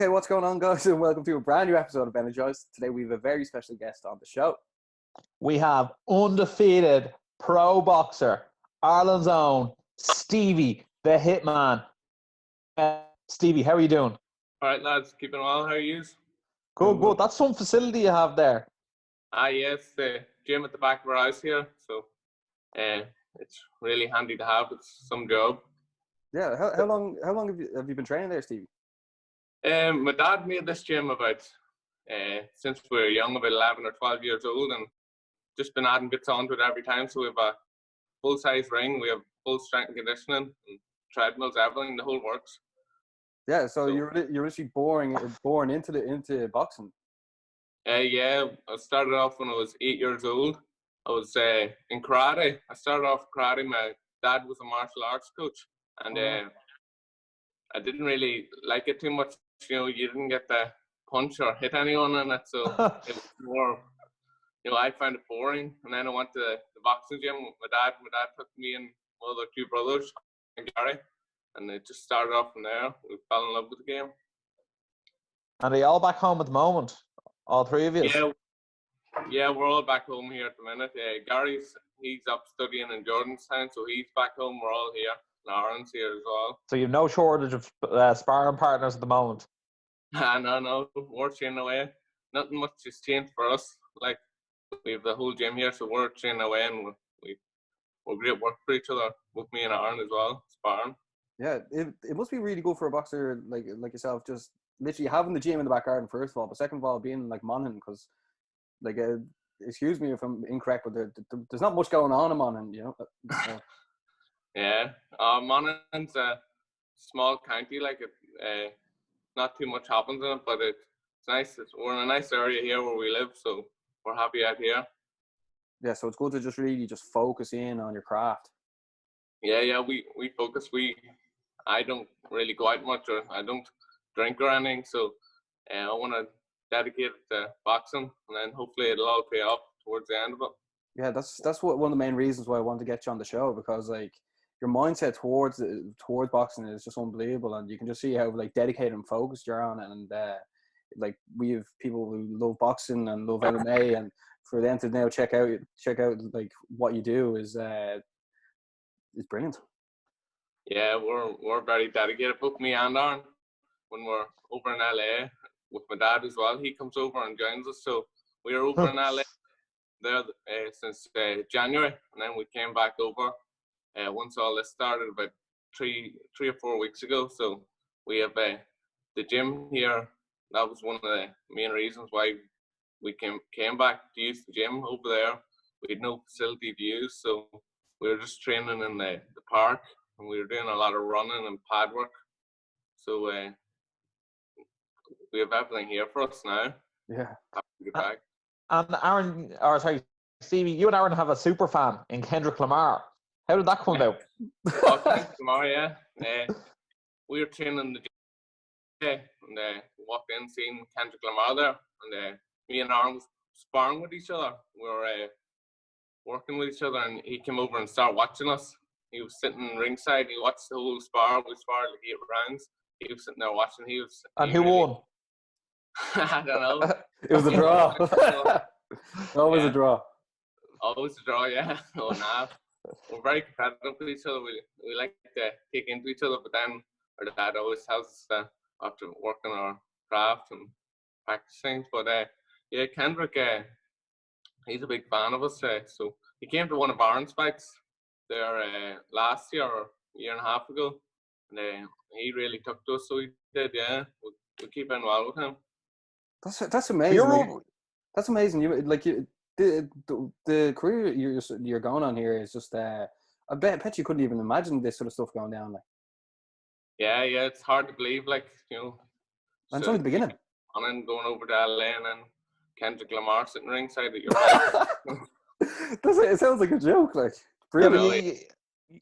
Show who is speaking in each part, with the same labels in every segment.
Speaker 1: Hey, what's going on, guys? And welcome to a brand new episode of Energized. Today, we have a very special guest on the show.
Speaker 2: We have undefeated pro boxer, Ireland's own Stevie, the Hitman. Stevie, how are you doing?
Speaker 3: All right, lads, keeping well. How are you?
Speaker 2: Good. That's some facility you have there.
Speaker 3: Yes, the gym at the back of our house here, so it's really handy to have. It's some job.
Speaker 1: Yeah, how long have you been training there, Stevie?
Speaker 3: My dad made this gym about since we were young, about 11 or 12 years old, and just been adding bits onto it every time. So we have a full-size ring, we have full strength and conditioning, and treadmills, everything, the whole works.
Speaker 1: Yeah, so you're literally born into boxing.
Speaker 3: Yeah, I started off when I was 8 years old. I was in karate. I started off karate. My dad was a martial arts coach, and I didn't really like it too much. You know, you didn't get to punch or hit anyone in it, so it was more. You know, I found it boring. And then I went to the boxing gym with my dad. My dad took me and my other two brothers and Gary, and it just started off from there. We fell in love with the game.
Speaker 2: And are you all back home at the moment? All three of you?
Speaker 3: Yeah, we're all back home here at the minute. He's up studying in Jordanstown, so he's back home. We're all here. Lauren's here as well.
Speaker 2: So you have no shortage of sparring partners at the moment?
Speaker 3: No, we're training away. Nothing much has changed for us. Like, we have the whole gym here, so we're training away, and we're great work for each other, both me and Aaron as well, sparring.
Speaker 1: Yeah, it must be really good for a boxer like yourself, just literally having the gym in the back garden, first of all, but second of all, being like Monaghan, because like, excuse me if I'm incorrect, but there's not much going on in Monaghan, you know.
Speaker 3: Yeah, Monaghan's a small county, like it. Not too much happens in it, but it's nice. We're in a nice area here where we live, so we're happy out here.
Speaker 1: Yeah, so it's good to just really just focus in on your craft.
Speaker 3: Yeah, we focus. I don't really go out much, or I don't drink or anything, so I want to dedicate it to boxing, and then hopefully it'll all pay off towards the end of it.
Speaker 1: Yeah, that's one of the main reasons why I wanted to get you on the show, because like your mindset towards boxing is just unbelievable, and you can just see how like dedicated and focused you're on it. And like, we have people who love boxing and love MMA, and for them to now check out like what you do is brilliant.
Speaker 3: Yeah, we're very dedicated, both me and Aaron. When we're over in LA with my dad as well, he comes over and joins us. So we were over in LA there since January, and then we came back over once all this started about three or 4 weeks ago. So we have the gym here. That was one of the main reasons why we came back to use the gym over there. We had no facility to use, so we were just training in the park, and we were doing a lot of running and pad work. So we have everything here for us now.
Speaker 1: Yeah.
Speaker 3: Happy to get back.
Speaker 2: And Stevie, you and Aaron have a super fan in Kendrick Lamar. How did that come about?
Speaker 3: Kendrick Lamar, yeah. We were training in the gym, and walked in, seeing Kendrick Lamar there, and me and Aaron was sparring with each other. We were working with each other, and he came over and started watching us. He was sitting ringside. He watched the whole spar. We sparred like 8 rounds. He was sitting there watching.
Speaker 2: Who won?
Speaker 3: I don't know.
Speaker 1: It was a draw. Always a draw.
Speaker 3: Always a draw, yeah. Oh, nah. We're very competitive with each other. We like to take into each other, but then our dad always tells us that after working our craft and practicing. But yeah, Kendrick, he's a big fan of us. So he came to one of Aaron's fights there last year or a year and a half ago, and he really took to us. So he did, yeah. We keep in well with him.
Speaker 1: That's amazing. That's amazing. The career you're going on here is just I bet you couldn't even imagine this sort of stuff going down. Like,
Speaker 3: yeah, it's hard to believe. Like, you know,
Speaker 1: it's only the beginning.
Speaker 3: And then going over to LA, and then Kendrick Lamar sitting ringside at your back.
Speaker 1: It sounds like a joke. Like, really.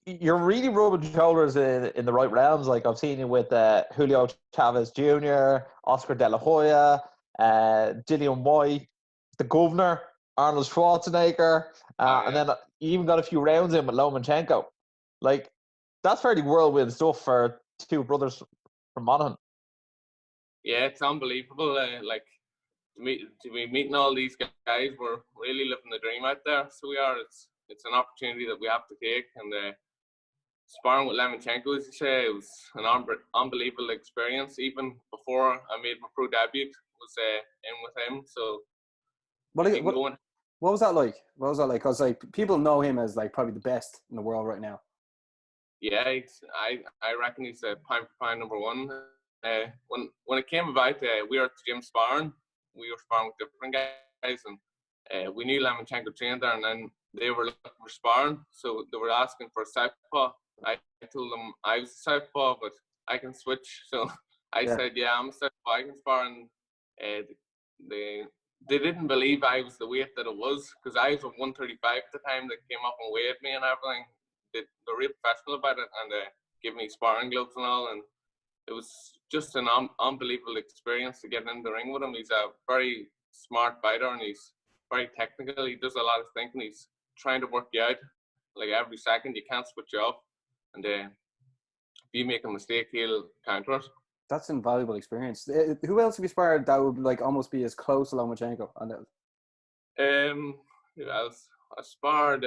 Speaker 2: Yeah, you're really rubbing shoulders in the right realms. Like, I've seen you with Julio Chavez Jr., Oscar De La Hoya, Dillian White, the Governor, Arnold Schwarzenegger, and then you even got a few rounds in with Lomachenko. Like, that's fairly whirlwind stuff for two brothers from Monaghan.
Speaker 3: Yeah, it's unbelievable. Like to be meeting all these guys, we're really living the dream out there. So we are. It's an opportunity that we have to take. And sparring with Lomachenko, as you say, it was an unbelievable experience. Even before I made my pro debut, was in with him. So
Speaker 1: what was that like? What was that like? Because like people know him as like probably the best in the world right now.
Speaker 3: Yeah, I reckon he's pound for pound number one. When it came about, we were at the gym sparring. We were sparring with different guys, and we knew Lomachenko trained there, and then they were looking for sparring, so they were asking for a southpaw. I told them I was a southpaw, but I can switch. So I said, yeah, I'm a southpaw. I can spar, and they didn't believe I was the weight that it was, because I was at 135 at the time. They came up and weighed me and everything. They're real professional about it, and give me sparring gloves and all, and it was just an unbelievable experience to get in the ring with him. He's a very smart fighter, and he's very technical. He does a lot of thinking. He's trying to work you out like every second. You can't switch you off, and if you make a mistake, he'll counter it.
Speaker 1: That's an invaluable experience. Who else have you sparred that would like almost be as close to Lomachenko?
Speaker 3: Who else? I sparred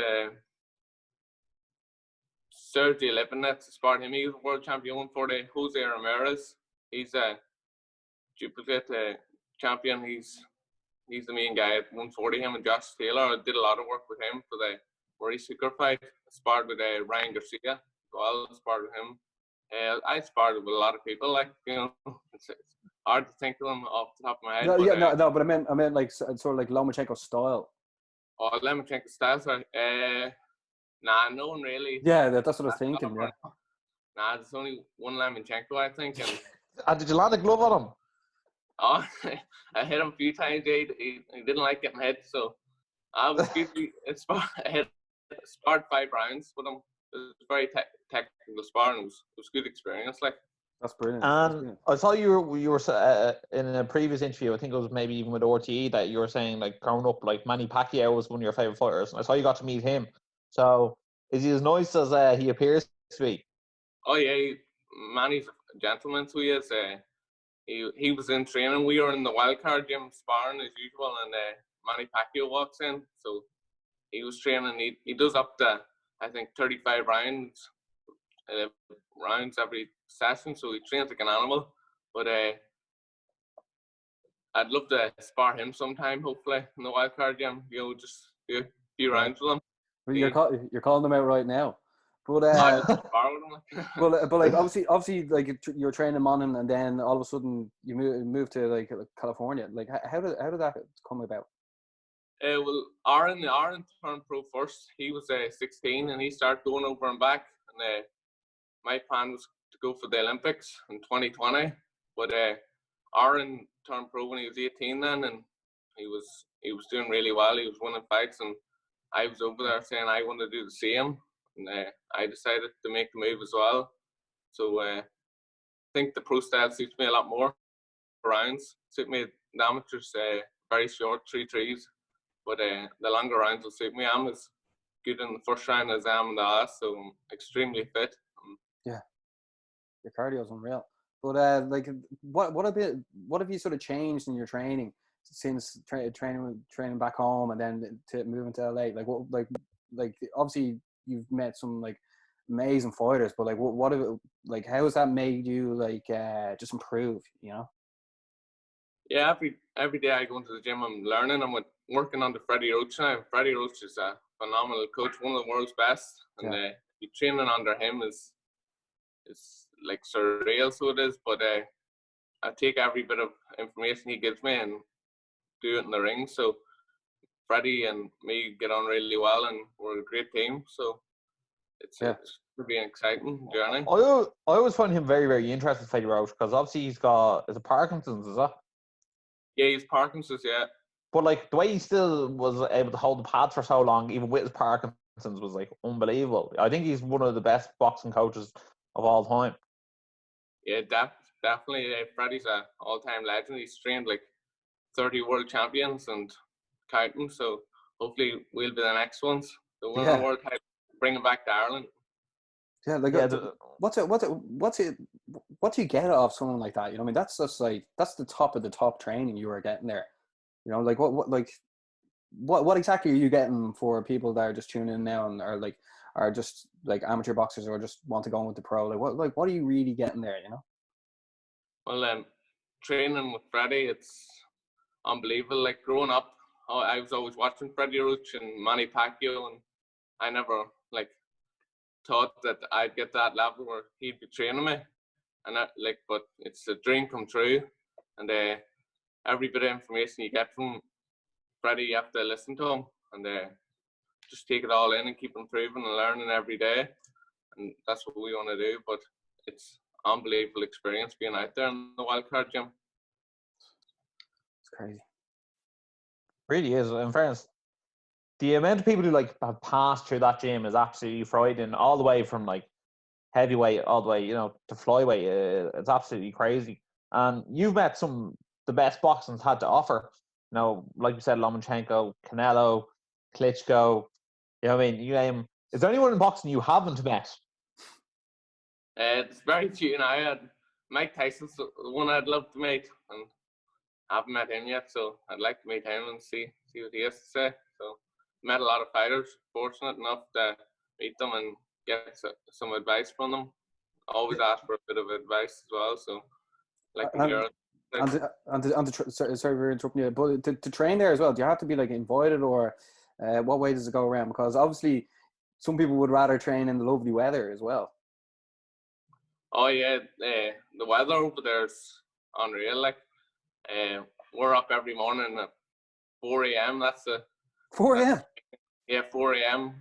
Speaker 3: Sergey Lipinets. I sparred him. He was world champion 140. Jose Ramirez. He's a duplicate champion. He's the main guy at 140. Him and Josh Taylor. I did a lot of work with him for the Maurice Hooker fight. I sparred with Ryan Garcia. Well, I sparred with him. I sparred with a lot of people. Like, you know, it's hard to think of them off the top of my head.
Speaker 1: But I meant like sort of like Lomachenko style.
Speaker 3: Oh, Lomachenko style, sorry. Nah, no one really.
Speaker 1: Yeah, that's what I was thinking. Yeah.
Speaker 3: Nah, there's only one Lomachenko, I think.
Speaker 2: And did you land a glove on him?
Speaker 3: Oh, I hit him a few times. He didn't like getting hit, so I was good. I sparred 5 rounds with him. It was very technical sparring. It was good experience. Like,
Speaker 1: that's brilliant.
Speaker 2: And I saw you were in a previous interview. I think it was maybe even with RTE that you were saying like growing up, like Manny Pacquiao was one of your favorite fighters, and I saw you got to meet him. So is he as nice as he appears to be?
Speaker 3: Oh yeah, Manny's a gentleman. So he is. He was in training. We were in the wildcard gym sparring as usual, and Manny Pacquiao walks in. So he was training. He does up to, I think, 35 rounds every session. So he trains like an animal. But I'd love to spar him sometime, hopefully, in the wildcard gym. You know, just do a few rounds with him.
Speaker 1: Well, you're calling them out right now. But but like obviously like you're training him on him, and then all of a sudden you move to like California. Like how did that come about?
Speaker 3: Well, Aaron turned pro first. He was 16, and he started going over and back. And my plan was to go for the Olympics in 2020. But Aaron turned pro when he was 18 then, and he was doing really well. He was winning fights, and I was over there saying I want to do the same. And I decided to make the move as well. So I think the pro style suits me a lot more. Rounds suit me. The amateurs very short, 3-3s, but the longer rounds will suit me. I'm as good in the first round as I am in the last, so I'm extremely fit.
Speaker 1: Yeah, your cardio's unreal. But like, what have you sort of changed in your training since training back home and then to moving to LA? Like what like obviously you've met some like amazing fighters, but like like how has that made you like just improve, you know?
Speaker 3: Yeah, every day I go into the gym, I'm learning. I'm working under Freddie Roach now. Freddie Roach is a phenomenal coach, one of the world's best, and training under him is like surreal, so it is. But I take every bit of information he gives me and do it in the ring. So Freddie and me get on really well, and we're a great team. So it's going to be an exciting journey.
Speaker 2: I always find him very, very interesting, Freddie Roach, because obviously he's got Parkinson's, is that?
Speaker 3: Yeah, he's Parkinson's, yeah.
Speaker 2: But like the way he still was able to hold the pads for so long, even with his Parkinson's, was like unbelievable. I think he's one of the best boxing coaches of all time.
Speaker 3: Yeah, definitely. Freddie's an all-time legend. He's trained like 30 world champions and counting. So hopefully we'll be the next ones. The winner world title, bring him back to Ireland.
Speaker 1: Yeah, like
Speaker 2: Yeah,
Speaker 1: what do you get out of someone like that? You know, I mean, that's just like that's the top of the top training you were getting there. You know, like what exactly are you getting for people that are just tuning in now and are just like amateur boxers or just want to go on with the pro? What are you really getting there? You know?
Speaker 3: Well, training with Freddie, it's unbelievable. Like growing up, I was always watching Freddie Roach and Manny Pacquiao, and I never like thought that I'd get that level where he'd be training me. And but it's a dream come true. And every bit of information you get from Freddie, you have to listen to him and just take it all in and keep improving and learning every day. And that's what we want to do. But it's unbelievable experience being out there in the wildcard gym.
Speaker 1: It's crazy.
Speaker 2: Really is. In fairness, the amount of people who like have passed through that gym is absolutely frightening. All the way from like heavyweight, all the way to flyweight. It's absolutely crazy. And you've met the best boxing's had to offer. Like you said, Lomachenko, Canelo, Klitschko. You know what I mean? You name. Is there anyone in boxing you haven't met?
Speaker 3: It's very few now. Mike Tyson's the one I'd love to meet, and I haven't met him yet, so I'd like to meet him and see what he has to say. So, met a lot of fighters, fortunate enough to meet them and get some advice from them. Always ask for a bit of advice as well, so like to hear it.
Speaker 1: Sorry for interrupting you, but to train there as well, do you have to be like invited, or what way does it go around? Because obviously some people would rather train in the lovely weather as well.
Speaker 3: Oh yeah, the weather over there is unreal. Like, we're up every morning at 4 a.m. That's the
Speaker 1: 4 a.m.
Speaker 3: Yeah, 4 a.m.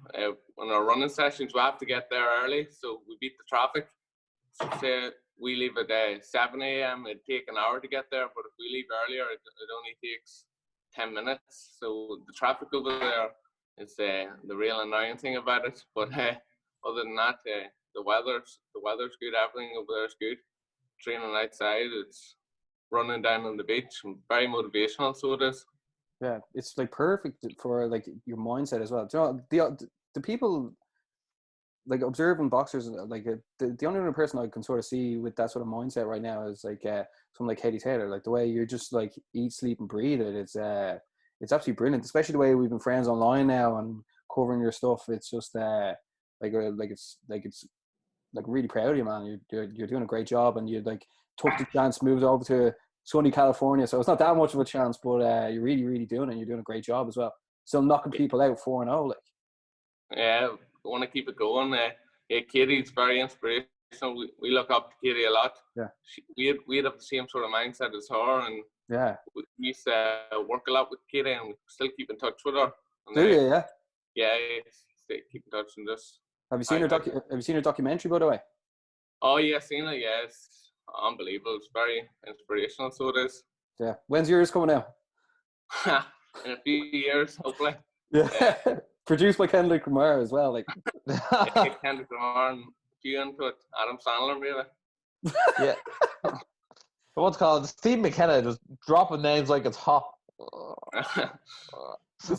Speaker 3: On our running sessions, we have to get there early, so we beat the traffic. So say we leave at 7 a.m. It'd take an hour to get there, but if we leave earlier, it only takes 10 minutes. So the traffic over there is the real annoying thing about it. But other than that, the weather's good. Everything over there is good. Training outside, it's running down on the beach, very motivational. So it is.
Speaker 1: Yeah, it's like perfect for like your mindset as well. Do you know, the people like observing boxers, like the only other person I can sort of see with that sort of mindset right now is like someone like Katie Taylor. Like the way you're just like eat, sleep, and breathe it. It's absolutely brilliant. Especially the way we've been friends online now and covering your stuff. It's just it's really proud of you, man. You're doing a great job, and you like took the chance, moved over to sunny California, so it's not that much of a chance, but you're really, really doing it, and you're doing a great job as well. Still knocking people out 4-0, like.
Speaker 3: Yeah, I want to keep it going. Katie's very inspirational. We look up to Katie a lot.
Speaker 1: Yeah.
Speaker 3: We have the same sort of mindset as her, and
Speaker 1: yeah,
Speaker 3: we used to work a lot with Katie, and we still keep in touch with her. And,
Speaker 1: do you? Yeah.
Speaker 3: Yeah, keep in touch and just.
Speaker 1: Have you seen her documentary, by the way?
Speaker 3: Oh yeah, seen it. Yeah, it's unbelievable. It's very inspirational. So it is.
Speaker 1: Yeah. When's yours coming out?
Speaker 3: In a few years, hopefully.
Speaker 1: Yeah. Produced by Kendrick Lamar as well, like.
Speaker 3: Kendrick Lamar and you into it. Adam Sandler, really.
Speaker 2: Yeah. What's called Stevie McKenna just dropping names like it's hot.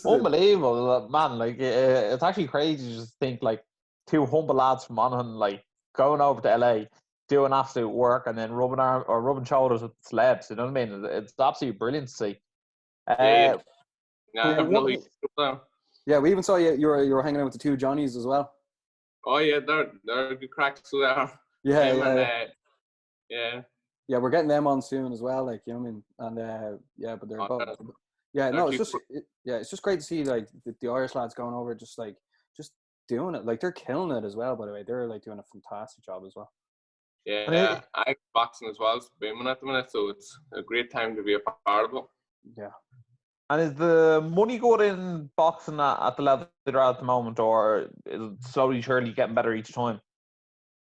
Speaker 2: Unbelievable, man. Like it's actually crazy to just think like two humble lads from Monaghan like going over to LA, doing absolute work, and then rubbing shoulders with celebs. You know what I mean? It's absolutely brilliant to see.
Speaker 3: Yeah,
Speaker 1: we even saw you were hanging out with the two Johnnies as well.
Speaker 3: Oh yeah, they're good cracks so they are.
Speaker 1: Yeah, we're getting them on soon as well, like, you know what I mean? And but they're both. Yeah, no, it's just great to see like the Irish lads going over, just doing it. Like they're killing it as well, by the way. They're like doing a fantastic job as well.
Speaker 3: Yeah, I boxing as well. It's booming at the minute, so it's a great time to be a part of it.
Speaker 1: Yeah.
Speaker 2: And is the money good in boxing at the level they're at the moment, or is it slowly, surely getting better each time?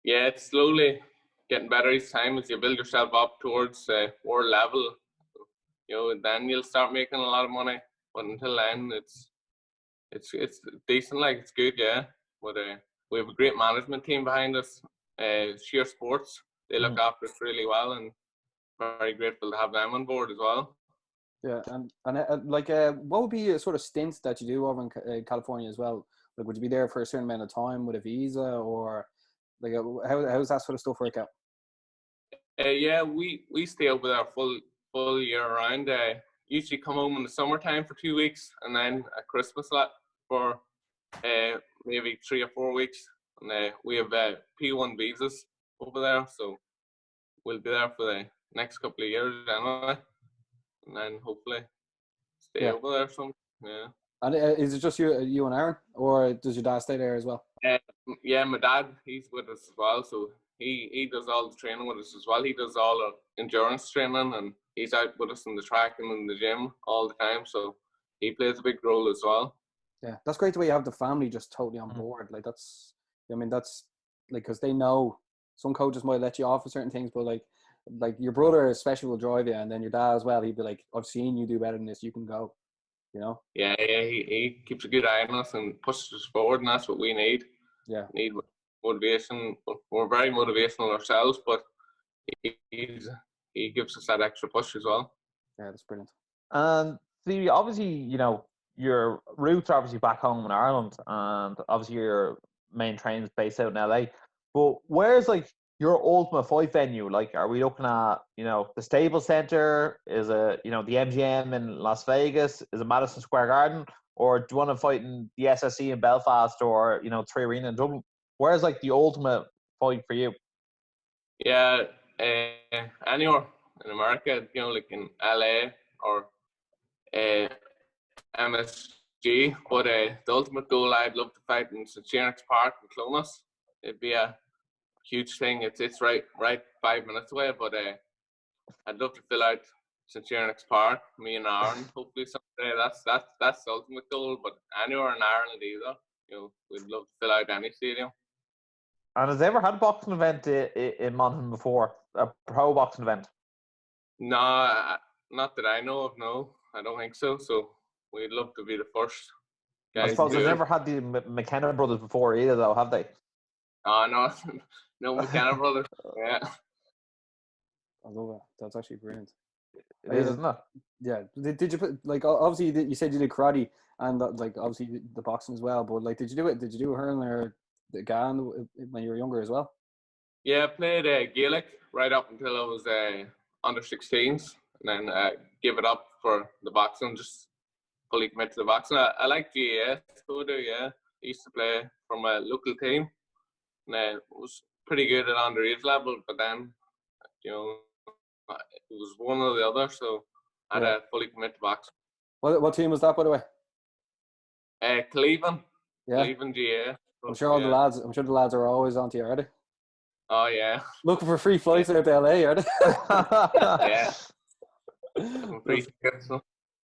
Speaker 3: Yeah, it's slowly getting better each time as you build yourself up towards world level. You know, then you'll start making a lot of money. But until then, it's decent. Like it's good, yeah. But we have a great management team behind us. Sheer Sports, they look after us really well, and very grateful to have them on board as well.
Speaker 1: Yeah, and what would be a sort of stint that you do over in California as well? Like, would you be there for a certain amount of time with a visa, or Like, how's that sort of stuff work out?
Speaker 3: Yeah, we stay over there full year round. Usually come home in the summertime for 2 weeks, and then at Christmas for maybe 3 or 4 weeks. And we have P1 visas over there, so we'll be there for the next couple of years anyway, and then hopefully stay over there. So yeah.
Speaker 1: And is it just you and Aaron, or does your dad stay there as well?
Speaker 3: Yeah, my dad, he's with us as well, so he does all the training with us as well. He does all the endurance training, and he's out with us in the track and in the gym all the time, so he plays a big role as well.
Speaker 1: Yeah, that's great the way you have the family just totally on board. Like, that's like, because they know some coaches might let you off with certain things, but like your brother especially will drive you, and then your dad as well. He'd be like, I've seen you do better than this, you can go, you know?
Speaker 3: Yeah, he keeps a good eye on us and pushes us forward, and that's what we need.
Speaker 1: Yeah.
Speaker 3: Need motivation. We're very motivational ourselves, but he gives us that extra push as well.
Speaker 1: Yeah, that's brilliant.
Speaker 2: And Stevie, obviously, your roots are obviously back home in Ireland, and obviously your main training's based out in LA. But where's like your ultimate fight venue? Like, are we looking at the Staples Center? Is it the MGM in Las Vegas? Is it Madison Square Garden? Or do you want to fight in the SSE in Belfast, or Three Arena in Dublin? Where's like the ultimate fight for you?
Speaker 3: Yeah, anywhere in America, like in LA or MSG. But the ultimate goal, I'd love to fight in St. Ciaran's Park in Clonus. It'd be a huge thing. It's right 5 minutes away, but I'd love to fill out St. Ciaran's Park, me and Aaron, hopefully someday. That's the ultimate goal. But anywhere in Ireland either, we'd love to fill out any stadium.
Speaker 2: And has ever had a boxing event in Monaghan before? A pro boxing event?
Speaker 3: No, not that I know of. No, I don't think so. So we'd love to be the first guys.
Speaker 2: I suppose they've never had the McKenna Brothers before either, though, have they?
Speaker 3: No, no McKenna Brothers. Yeah.
Speaker 1: I love it. That's actually brilliant.
Speaker 2: It is, isn't it?
Speaker 1: Yeah. Did you put, like, obviously you said you did karate and like obviously the boxing as well, but like, did you do hurling or the GAN when you were younger as well?
Speaker 3: Yeah, I played Gaelic right up until I was under 16s, and then give it up for the boxing, just fully commit to the boxing. I like GAS, so do, yeah. I used to play for my local team, and it was pretty good at underage level, but then, it was one or the other, so I had to fully commit to boxing.
Speaker 1: What team was that, by the way?
Speaker 3: Cleveland.
Speaker 1: Yeah.
Speaker 3: Cleveland GA.
Speaker 1: I'm sure the lads are always on to you, are they?
Speaker 3: Oh yeah.
Speaker 1: Looking for free flights out to LA, are they?
Speaker 3: Yeah.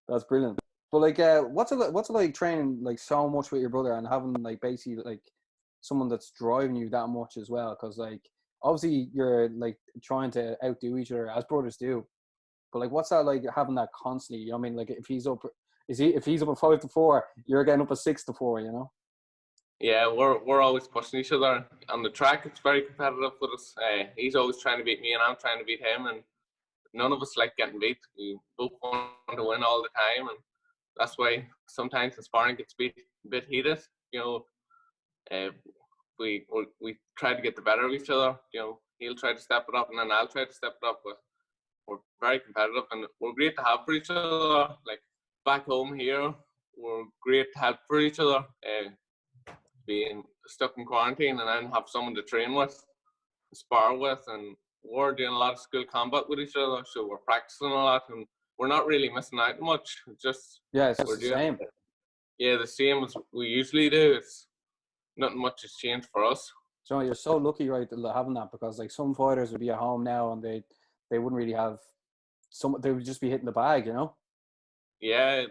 Speaker 1: That's brilliant. But like, what's it like training like so much with your brother and having like basically like someone that's driving you that much as well? Because like obviously you're like trying to outdo each other as brothers do. But like, what's that like having that constantly? You know what I mean? Like if he's up at 5-4, you're getting up at 6-4.
Speaker 3: Yeah, we're always pushing each other on the track. It's very competitive with us. He's always trying to beat me, and I'm trying to beat him, and none of us like getting beat. We both want to win all the time, and that's why sometimes the sparring gets a bit heated. We try to get the better of each other. He'll try to step it up, and then I'll try to step it up. But we're very competitive, and we're great to have for each other. Like back home here, we're great to help for each other. Being stuck in quarantine and then have someone to train with, spar with, and we're doing a lot of school combat with each other, so we're practicing a lot, and we're not really missing out much. It's just
Speaker 1: the same.
Speaker 3: Yeah, the same as we usually do. It's nothing much has changed for us.
Speaker 1: So you're so lucky, right, having that, because like some fighters would be at home now and they wouldn't really have they would just be hitting the bag,
Speaker 3: Yeah,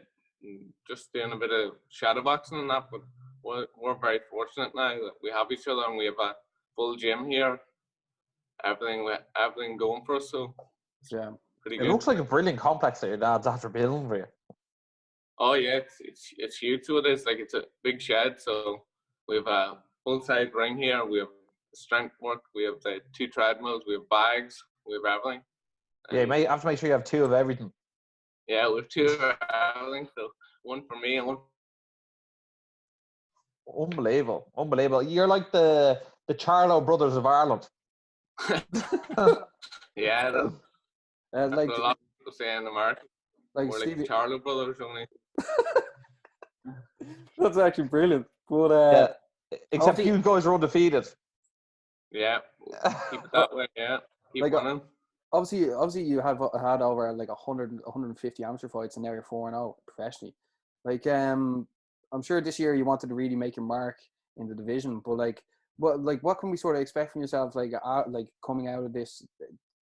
Speaker 3: just doing a bit of shadow boxing and that, but we're very fortunate now that we have each other and we have a full gym here. Everything going for us, so
Speaker 1: yeah,
Speaker 3: pretty
Speaker 2: it
Speaker 3: good.
Speaker 2: It looks like a brilliant complex that your dad's after building for you.
Speaker 3: Oh yeah, it's huge. So it is, like, it's a big shed. So we have a full side ring here. We have strength work. We have the 2 treadmills. We have bags. We have everything.
Speaker 2: Yeah, you may have to make sure you have 2 of everything.
Speaker 3: Yeah, we have 2 of everything. So one for me and one.
Speaker 2: Unbelievable. You're like the the Charlo Brothers of Ireland.
Speaker 3: Yeah, that's
Speaker 1: like
Speaker 3: what a lot of people say in America.
Speaker 1: like
Speaker 3: We're like
Speaker 1: Stevie,
Speaker 3: the Charlo Brothers only.
Speaker 1: that's actually brilliant. But
Speaker 2: Yeah, except
Speaker 1: obviously-
Speaker 2: you guys are undefeated.
Speaker 3: Yeah, keep it that way. Yeah, keep
Speaker 1: Like,
Speaker 3: winning.
Speaker 1: obviously you have had over like 150 amateur fights, and now you're 4-0 professionally. Like, I'm sure this year you wanted to really make your mark in the division, but what can we sort of expect from yourselves, like coming out of this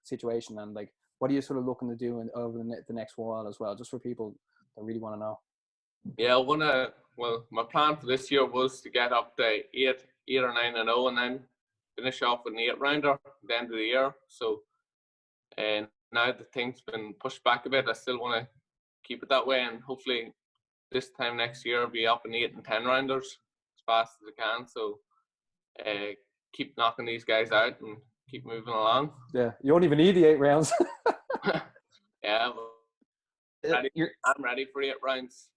Speaker 1: situation, and like what are you sort of looking to do over the next while as well, just for people that really want to know?
Speaker 3: Yeah, well, my plan for this year was to get up to 8 or 9-0, and then finish off with an 8-rounder at the end of the year. So, and now that things been pushed back a bit, I still want to keep it that way, and hopefully this time next year I'll be up in 8 and 10 rounders as fast as I can. So, keep knocking these guys out and keep moving along.
Speaker 1: Yeah, you don't even need the 8 rounds.
Speaker 3: Yeah, I'm ready for 8 rounds.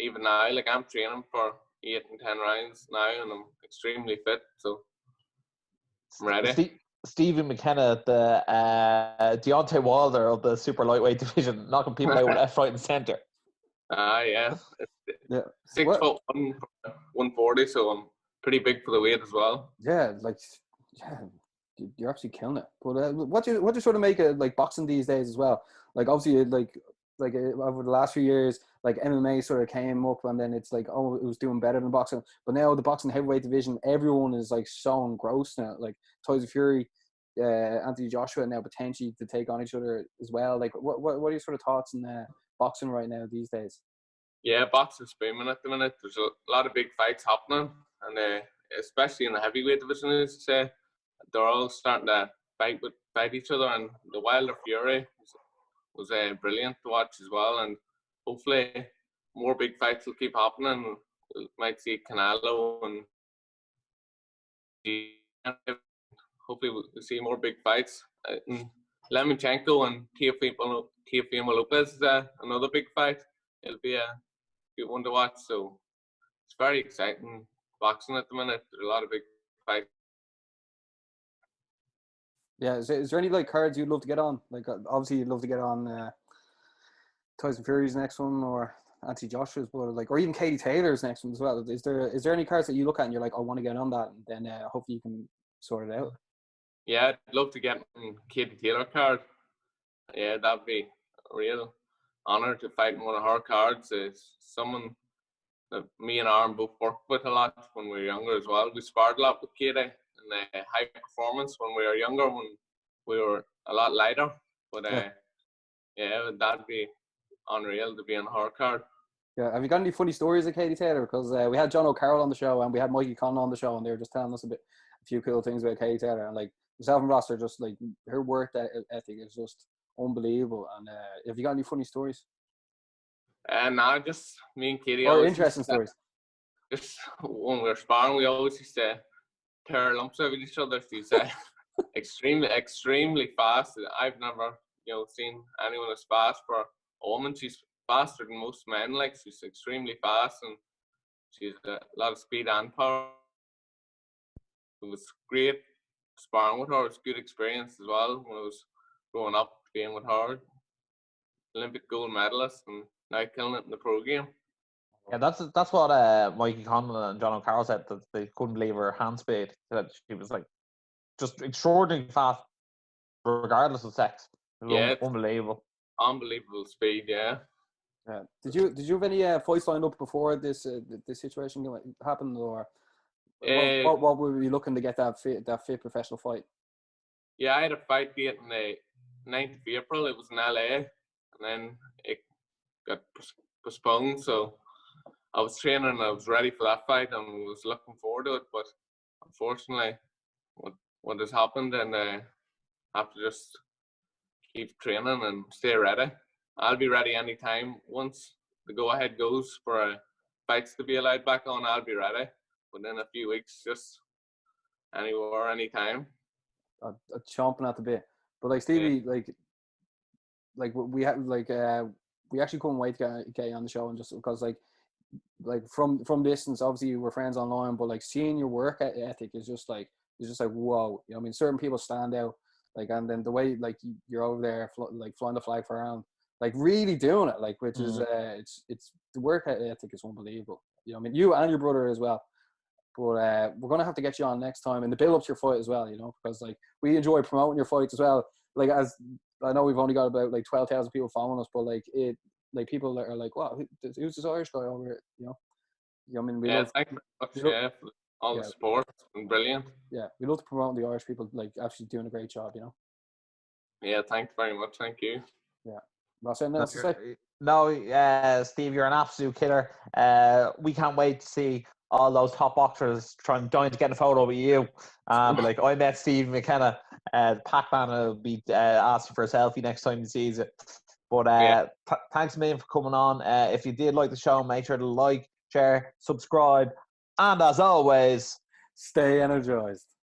Speaker 3: Even now, like I'm training for 8 and 10 rounds now, and I'm extremely fit, so I'm ready.
Speaker 2: Stevie McKenna, the Deontay Wilder of the super lightweight division, knocking people out left, right, and centre.
Speaker 3: Yeah.
Speaker 1: Yeah.
Speaker 3: 6'1", 140, so I'm pretty big for the weight as well.
Speaker 1: Yeah, you're absolutely killing it. But what do you sort of make of like boxing these days as well? Like obviously, like over the last few years, like MMA sort of came up, and then it's like, oh, it was doing better than boxing. But now the boxing heavyweight division, everyone is like so engrossed now. Like Tyson Fury, Anthony Joshua now potentially to take on each other as well. Like what are your sort of thoughts on boxing right now these days?
Speaker 3: Yeah, boxing's booming at the minute. There's a lot of big fights happening, and especially in the heavyweight division, as you say, they're all starting to fight each other. And the Wilder Fury was brilliant to watch as well. And hopefully, more big fights will keep happening. We might see Canelo and hopefully we'll see more big fights. Lemachenko and Teofimo Lopez is another big fight. It'll be a good one to watch. So it's very exciting boxing at the minute. There's a lot of big fights.
Speaker 1: Yeah, is there any like cards you'd love to get on? Like obviously you'd love to get on Tyson Fury's next one, or Anthony Joshua's, but like, or even Katie Taylor's next one as well. Is there any cards that you look at and you're like, I want to get on that, and then hopefully you can sort it out?
Speaker 3: Yeah, I'd love to get a Katie Taylor card. Yeah, that'd be a real honor to fight in one of her cards. It's someone that me and Aaron both worked with a lot when we were younger as well. We sparred a lot with Katie in high performance when we were younger, when we were a lot lighter. But yeah, that'd be unreal to be on her card.
Speaker 1: Yeah, have you got any funny stories of Katie Taylor? Because we had John O'Carroll on the show, and we had Mikey Conn on the show, and they were just telling us a few cool things about Katie Taylor. And like myself and Ross are just like, her work ethic is just unbelievable. And have you got any funny stories?
Speaker 3: Nah, just me and Katie.
Speaker 1: Or interesting stories?
Speaker 3: Just when we were sparring, we always used to tear lumps out of each other. She's extremely fast. I've never, seen anyone as fast for a woman. She's faster than most men. Like, she's extremely fast, and she's a lot of speed and power. It was great sparring with her. It was a good experience as well when I was growing up, being with her. Olympic gold medalist, and now killing it in the pro game.
Speaker 2: Yeah, that's what Mikey Conlon and John O'Carroll said, that they couldn't believe her hand speed. That she was like just extraordinarily fast, regardless of sex.
Speaker 1: Yeah,
Speaker 2: unbelievable.
Speaker 3: Unbelievable speed, yeah.
Speaker 1: Yeah. Did you have any fights lined up before this situation happened, or what were you looking to get that fit professional fight?
Speaker 3: Yeah, I had a fight date on the 9th of April. It was in LA, and then it got postponed. So I was training and I was ready for that fight and was looking forward to it. But unfortunately, what has happened, and I have to just keep training and stay ready. I'll be ready anytime. Once the go-ahead goes for fights to be allowed back on, I'll be ready. Within a few weeks, just anywhere, anytime.
Speaker 1: Chomping at the bit. But like Stevie, like we had we actually couldn't wait to get you on the show, and just because like like from distance, obviously we're friends online, but like seeing your work ethic is just like whoa. You know, I mean, certain people stand out, like, and then the way like you're over there like flying the flag for around, like really doing it, like, which is it's the work ethic is unbelievable. You know, I mean, you and your brother as well. But we're gonna have to get you on next time, and the build up to your fight as well. You know, because like we enjoy promoting your fights as well. Like, as I know, we've only got about like 12,000 people following us, but like people that are like, wow, who's this Irish guy over here? You know, I mean, we love.
Speaker 3: Thank you very much, for all the support. It's been brilliant.
Speaker 1: Yeah, we love to promote the Irish people, like actually doing a great job. You know.
Speaker 3: Yeah, thanks very much. Thank you.
Speaker 1: Yeah. Ross, anything else to say?
Speaker 2: No, Steve, you're an absolute killer. We can't wait to see all those top boxers trying to get a photo with you. Be like, I met Stevie McKenna. Pac-Man will be asking for a selfie next time he sees it. But thanks a million for coming on. If you did like the show, make sure to like, share, subscribe, and as always,
Speaker 1: stay energized.